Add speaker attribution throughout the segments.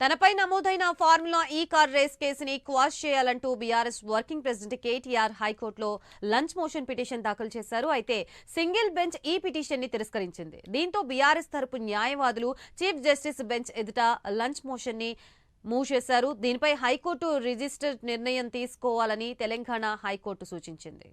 Speaker 1: తనపై నమోదైన ఫార్ములా ఈ కార్ రేస్ కేసుని క్వాష్ చేయాలంటూ బీఆర్ఎస్ వర్కింగ్ ప్రెసిడెంట్ కేటీఆర్ హైకోర్టులో లంచ్ మోషన్ పిటిషన్ దాఖలు చేశారు. అయితే సింగిల్ బెంచ్ ఈ పిటిషన్ ని తిరస్కరించింది. దీంతో బీఆర్ఎస్ తరపు న్యాయవాదులు చీఫ్ జస్టిస్ బెంచ్ ఎదుట లంచ్ మోషన్ ని మూవ్ చేశారు. దీనిపై హైకోర్టు రిజిస్టర్ నిర్ణయం తీసుకోవాలని తెలంగాణ హైకోర్టు సూచించింది.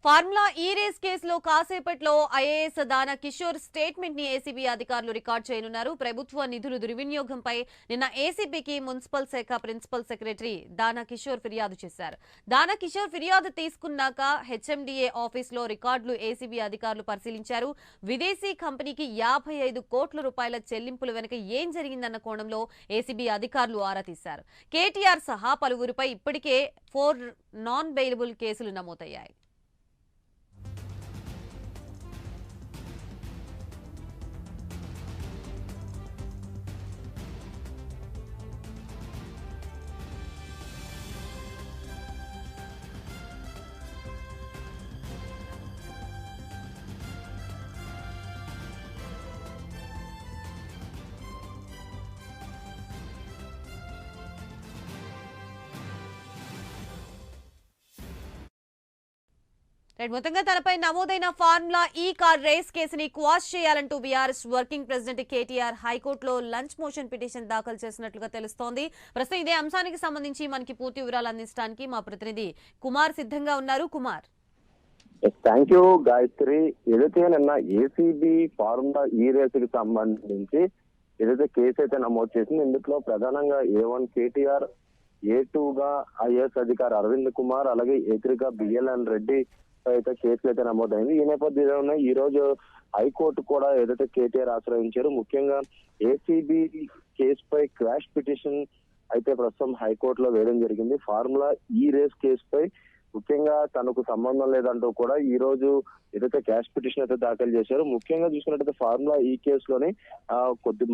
Speaker 1: ఫార్ములా ఈ రేస్ కేసులో కాసేపట్లో ఐఏఎస్ దానా కిషోర్ స్టేట్మెంట్ ని ఏసీబీ అధికారులు రికార్డు చేయనున్నారు. ప్రభుత్వ నిధులు దుర్వినియోగంపై నిన్న ఏసీబీకి మున్సిపల్ శాఖ ప్రిన్సిపల్ సెక్రటరీ దానా కిషోర్ ఫిర్యాదు చేశారు. దానా కిషోర్ ఫిర్యాదు తీసుకున్నాక హెచ్ఎండిఏ ఆఫీసులో రికార్డులు ఏసీబీ అధికారులు పరిశీలించారు. విదేశీ కంపెనీకి 55 కోట్ల రూపాయల చెల్లింపుల వెనుక ఏం జరిగిందన్న కోణంలో ఏసీబీ అధికారులు ఆరా తీశారు. కేటీఆర్ సహా పలువురిపై ఇప్పటికే 4 నాన్ బెయిలబుల్ కేసులు నమోదయ్యాయి. మొత్తంగా తనపై నమోదైన ఫార్ములా ఈ కార్ రేస్ కేసుని క్వాష్ చేయాలంటూ బీఆర్ఎస్ వర్కింగ్ ప్రెసిడెంట్ కేటీఆర్ హైకోర్టులో లంచ్ మోషన్ పిటిషన్ దాఖలు చేసినట్లుగా తెలుస్తోంది. ప్రస్తుతం ఇదే అంశానికి సంబంధించి మనకి పూర్తి వివరాలు అందించడానికి మా ప్రతినిధి కుమార్ సిద్ధంగా ఉన్నారు. Kumar,
Speaker 2: thank you Gayatri. ఏదైతే నిన్న ఏసీబీ ఫార్ములా ఈ రేస్ కి సంబంధించి ఏదైతే కేసు అయితే నమోదు చేసింది, ఇందులో ప్రధానంగా A1 కేటీఆర్, A2 గా ఐఏఎస్ అధికారి అరవింద్ కుమార్, అలాగే A3 గా బిఎల్ఎన్ రెడ్డి అయితే కేసులు అయితే నమోదైంది. ఈ నేపథ్యంలో ఈ రోజు హైకోర్టు కూడా ఏదైతే కేటీఆర్ ఆశ్రయించారు. ముఖ్యంగా ఏసీబీ కేసుపై క్వాష్ పిటిషన్ అయితే ప్రస్తుతం హైకోర్టులో వేయడం జరిగింది. ఫార్ములా ఈ రేస్ కేసుపై ముఖ్యంగా తనకు సంబంధం లేదంటూ కూడా ఈ రోజు ఏదైతే క్యాష్ పిటిషన్ అయితే దాఖలు చేశారు. ముఖ్యంగా చూసినట్టయితే ఫార్ములా ఈ కేసులోని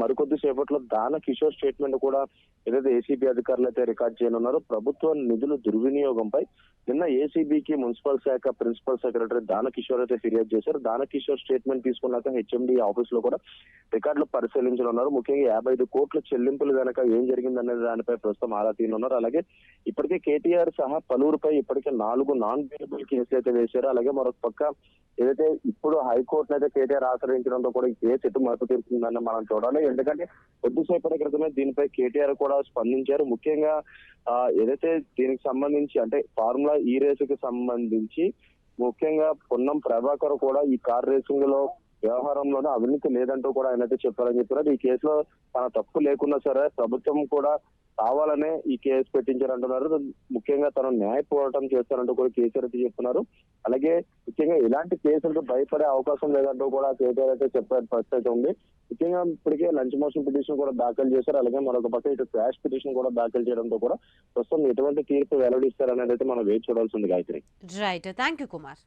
Speaker 2: మరికొద్ది సేపట్లో దానా కిషోర్ స్టేట్మెంట్ కూడా ఏదైతే ఏసీబీ అధికారులు అయితే రికార్డ్ చేయనున్నారు. ప్రభుత్వ నిధులు దుర్వినియోగంపై నిన్న ఏసీబీకి మున్సిపల్ శాఖ ప్రిన్సిపల్ సెక్రటరీ దానా కిషోర్ అయితే ఫిర్యాదు చేశారు. దానా కిషోర్ స్టేట్మెంట్ తీసుకున్నాక హెచ్ఎండి ఆఫీస్ లో కూడా రికార్డులు పరిశీలించనున్నారు. ముఖ్యంగా 55 కోట్ల చెల్లింపులు వెనక ఏం జరిగిందనే దానిపై ప్రస్తుతం ఆరా తీయనున్నారు. అలాగే ఇప్పటికే కేటీఆర్ సహా పలువురిపై ఇప్పటికే 4 నాన్ బెయిలబుల్ కేసులు అయితే వేశారు. అలాగే మరొక పక్క ఏదైతే ఇప్పుడు హైకోర్టును అయితే కేటీఆర్ ఆశ్రయించడంతో కూడా ఈ కేసు ఎటు మరపు తీరుతుందని మనం చూడాలి. ఎందుకంటే కొద్దిసేపటి క్రితమే దీనిపై కేటీఆర్ కూడా స్పందించారు. ముఖ్యంగా ఏదైతే దీనికి సంబంధించి అంటే ఫార్ములా ఈ రేసుకి సంబంధించి ముఖ్యంగా పొన్నం ప్రభాకర్ కూడా ఈ కార్ రేసింగ్ లో వ్యవహారంలోనే అవినీతి లేదంటూ కూడా ఆయన అయితే చెప్పారని చెప్పారు. ఈ కేసులో తన తప్పు లేకున్నా సరే ప్రభుత్వం కూడా కావాలనే ఈ కేసు పెట్టించారంటున్నారు. ముఖ్యంగా తను న్యాయ పోరాటం చేస్తారంటూ కూడా కేసీఆర్ అయితే చెప్తున్నారు. అలాగే ముఖ్యంగా ఇలాంటి కేసులకు భయపడే అవకాశం లేదంటూ కూడా కేసీఆర్ అయితే చెప్పే పరిస్థితి ఉంది. ముఖ్యంగా ఇప్పటికే లంచ్ మోషన్ పిటిషన్ కూడా దాఖలు చేశారు. అలాగే మరొక పక్క ఇటు క్వాష్ పిటిషన్ కూడా దాఖలు చేయడంతో కూడా ప్రస్తుతం ఎటువంటి తీర్పు వెల్లడిస్తారనేది అయితే మనం వేచి చూడాల్సింది Gayatri.
Speaker 1: Right, thank you Kumar.